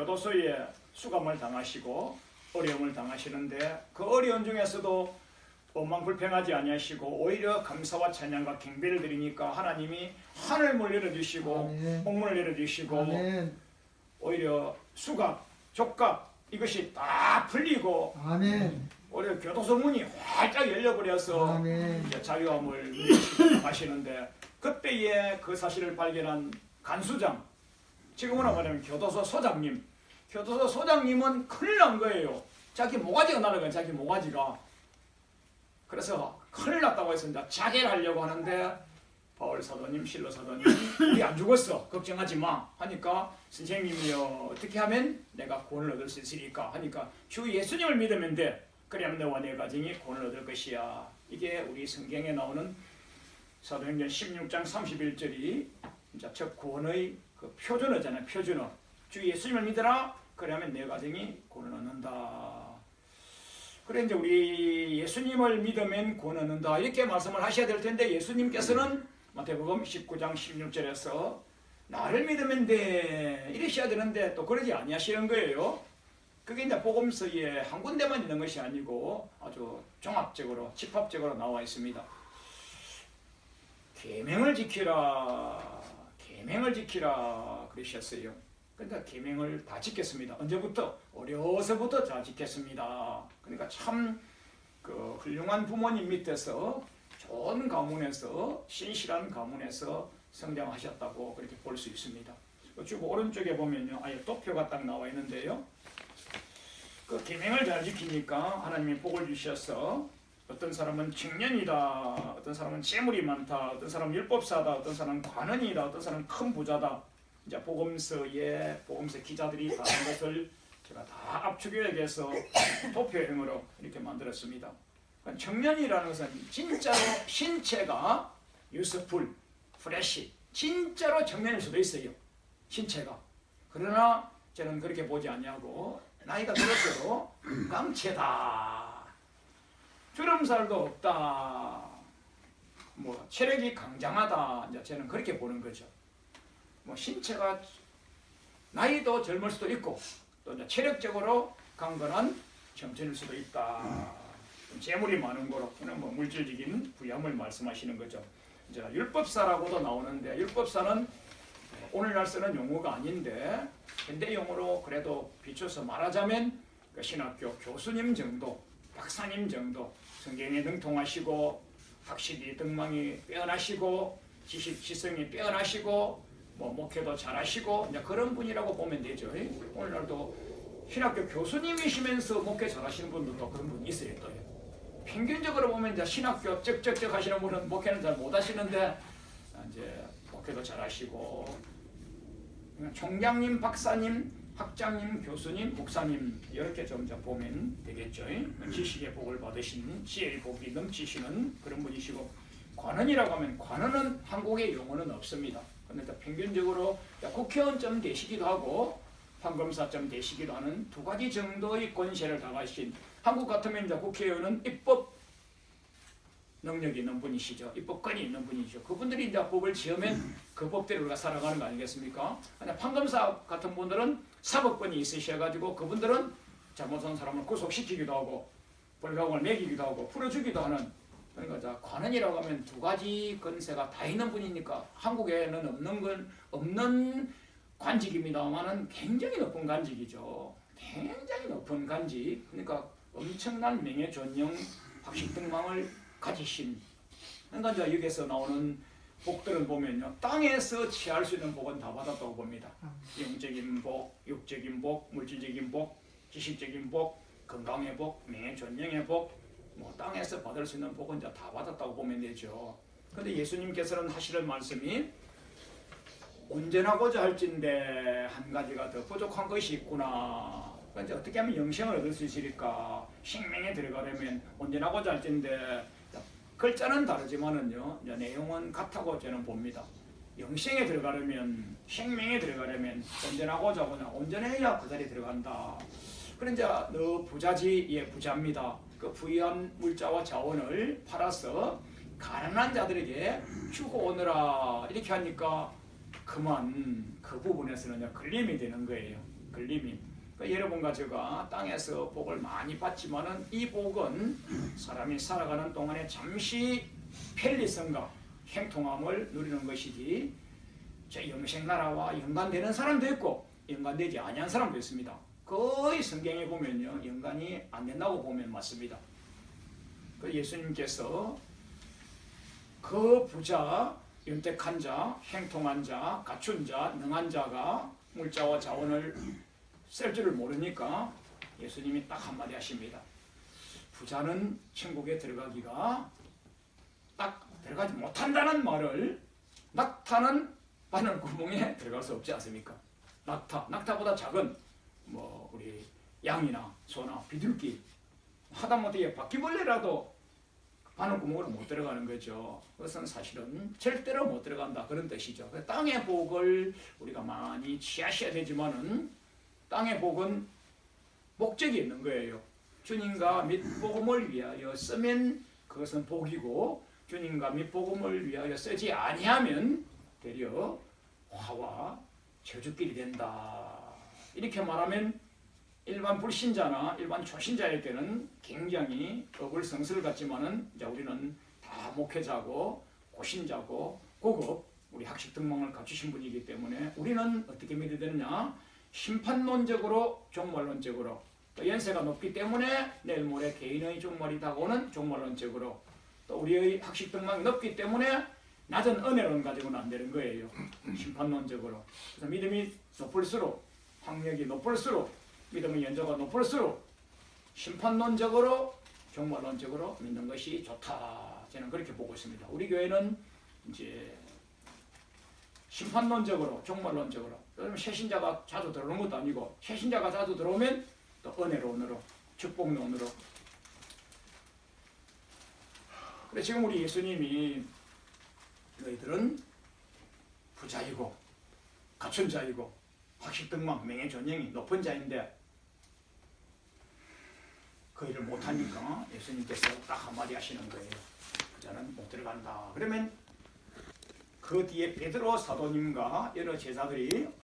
교도소에 수감을 당하시고 어려움을 당하시는데 그 어려운 중에서도 원망불평하지 아니하시고 오히려 감사와 찬양과 경배를 드리니까 하나님이 하늘문을 열어주시고 홍문을 열어주시고 오히려 수갑, 족갑 이것이 다 풀리고 오히려 교도소 문이 활짝 열려버려서 자유함을 하시는데 그때에 그 사실을 발견한 간수장, 지금은 말하면 교도소 소장님, 교도소 소장님은 큰일 난 거예요. 자기 모가지가 날아가요. 자기 모가지가. 그래서 큰일 났다고 해서 이제 자결 하려고 하는데 바울 사도님, 실로 사도님 우리 안 죽었어. 걱정하지 마. 하니까 선생님이요 어떻게 하면 내가 구원을 얻을 수 있으니까 하니까 주 예수님을 믿으면 돼. 그래야만 너와 내 가정이 구원을 얻을 것이야. 이게 우리 성경에 나오는 사도행전 16장 31절이 이제 첫 구원의 그 표준어잖아요. 표준어. 주 예수님을 믿어라. 그러면 내 가정이 구원을 얻는다. 그래 이제 우리 예수님을 믿으면 구원 얻는다. 이렇게 말씀을 하셔야 될 텐데 예수님께서는 마태복음 19장 16절에서 나를 믿으면 돼. 이러셔야 되는데 또 그러지 아니하시는 거예요. 그게 이제 복음서에 한 군데만 있는 것이 아니고 아주 종합적으로 집합적으로 나와 있습니다. 계명을 지키라. 계명을 지키라 그러셨어요. 그러니까 계명을 다 지켰습니다. 언제부터? 어려서부터 다 지켰습니다. 그러니까 참 그 훌륭한 부모님 밑에서 좋은 가문에서 신실한 가문에서 성장하셨다고 그렇게 볼 수 있습니다. 쭉 오른쪽에 보면요, 아예 도표가 딱 나와 있는데요. 그 계명을 잘 지키니까 하나님이 복을 주셔서 어떤 사람은 청년이다, 어떤 사람은 재물이 많다, 어떤 사람은 율법사다, 어떤 사람은 관원이다, 어떤 사람은 큰 부자다. 이제 복음서에 복음서 기자들이 다 한 것을 제가 다 압축요약해서 도표형으로 이렇게 만들었습니다. 청년이라는 것은 진짜로 신체가 유스풀, 프레시, 진짜로 청년일 수도 있어요. 신체가. 그러나 저는 그렇게 보지 아니하고 나이가 들었어도 강체다, 주름살도 없다, 뭐 체력이 강장하다. 이제 저는 그렇게 보는 거죠. 뭐 신체가 나이도 젊을 수도 있고 또 이제 체력적으로 강건한 청춘일 수도 있다. 재물이 많은 거로 뭐 물질적인 부양을 말씀하시는 거죠. 이제 율법사라고도 나오는데 율법사는 오늘날 쓰는 용어가 아닌데 현대 용어로 그래도 비춰서 말하자면 그 신학교 교수님 정도, 박사님 정도, 성경에 능통하시고 학식이 등망이 빼어나시고 지성이 빼어나시고 뭐 목회도 잘하시고 이제 그런 분이라고 보면 되죠. 오늘날도 신학교 교수님이시면서 목회 잘하시는 분들도 그런 분이 있어요. 또 평균적으로 보면 이제 신학교 쩍쩍쩍 하시는 분은 목회는 잘 못하시는데 이제 목회도 잘하시고 총장님, 박사님, 학장님, 교수님, 목사님 이렇게 좀 보면 되겠죠. 지식의 복을 받으신 지혜의 복이 넘치시는 그런 분이시고 관원이라고 하면 관원은 한국에 용어는 없습니다. 그러니까 평균적으로 국회의원쯤 되시기도 하고 판검사쯤 되시기도 하는 두 가지 정도의 권세를 다 가신 한국 같으면 이제 국회의원은 입법 능력이 있는 분이시죠. 입법권이 있는 분이죠. 그분들이 이제 법을 지으면 그 법대로 우리가 살아가는 거 아니겠습니까? 판검사 같은 분들은 사법권이 있으셔가지고 그분들은 잘못한 사람을 구속시키기도 하고 벌금을 매기기도 하고 풀어주기도 하는, 그러니까 관원이라고 하면 두 가지 권세가 다 있는 분이니까 한국에는 없는 관직입니다만은 굉장히 높은 관직이죠. 굉장히 높은 관직. 그러니까 엄청난 명예, 존영, 학식 등망을 가지신. 그러니까 이제 여기서 나오는 복들은 보면요, 땅에서 취할 수 있는 복은 다 받았다고 봅니다. 영적인 복, 육적인 복, 물질적인 복, 지식적인 복, 건강의 복, 명예, 존영의 복, 뭐 땅에서 받을 수 있는 복은 이제 다 받았다고 보면 되죠. 그런데 예수님께서는 하시는 말씀이 온전하고자 할진대 한 가지가 더 부족한 것이 있구나. 그러니까 어떻게 하면 영생을 얻을 수 있을까? 생명에 들어가려면 온전하고자 할진대 글자는 다르지만은요, 내용은 같다고 저는 봅니다. 영생에 들어가려면, 생명에 들어가려면 온전하고자 하거나 온전해야 그 자리에 들어간다. 그런데 너 부자지? 예, 부자입니다. 그 부유한 물자와 자원을 팔아서 가난한 자들에게 주고 오너라 이렇게 하니까 그만 그 부분에서는 걸림이 되는 거예요. 걸림이. 여러분과 제가 땅에서 복을 많이 받지만은 이 복은 사람이 살아가는 동안에 잠시 편리성과 행통함을 누리는 것이지 저 영생 나라와 연관되는 사람도 있고 연관되지 아니한 사람도 있습니다. 거의 성경에 보면요 연관이 안 된다고 보면 맞습니다. 그 예수님께서 그 부자, 윤택한 자, 행통한 자, 갖춘 자, 능한 자가 물자와 자원을 쓸 줄을 모르니까 예수님이 딱 한마디 하십니다. 부자는 천국에 들어가기가 딱 들어가지 못한다는 말을 낙타는 바늘 구멍에 들어갈 수 없지 않습니까? 낙타보다 작은 뭐 우리 양이나 소나 비둘기 하다못해 바퀴벌레라도 바늘 구멍으로 못 들어가는 거죠. 그것은 사실은 절대로 못 들어간다 그런 뜻이죠. 땅의 복을 우리가 많이 취하셔야 되지만은 땅의 복은 목적이 있는 거예요. 주님과 밑복음을 위하여 쓰면 그것은 복이고 주님과 밑복음을 위하여 쓰지 아니하면 되려 화와 저주길이 된다. 이렇게 말하면 일반 불신자나 일반 초신자에게는 굉장히 어불성설 같지만은 이제 우리는 다 목회자고 고신자고 고급 우리 학식 등망을 갖추신 분이기 때문에 우리는 어떻게 믿어야 되느냐? 심판론적으로 종말론적으로 또 연세가 높기 때문에 내일 모레 개인의 종말이 다가오는 종말론적으로 또 우리의 학식 등망이 높기 때문에 낮은 은혜론 가지고는 안 되는 거예요. 심판론적으로. 그래서 믿음이 높을수록 학력이 높을수록 믿음의 연조가 높을수록 심판론적으로 종말론적으로 믿는 것이 좋다. 저는 그렇게 보고 있습니다. 우리 교회는 이제 심판론적으로 종말론적으로 그러면 새신자가 자주 들어오는 것도 아니고 새신자가 자주 들어오면 또 은혜론으로 축복론으로 그래 지금 우리 예수님이 너희들은 부자이고 갖춘 자이고 학식등망 명예전형이 높은 자인데 그 일을 못하니까 예수님께서 딱 한마디 하시는 거예요. 부자는 못 들어간다. 그러면 그 뒤에 베드로 사도님과 여러 제자들이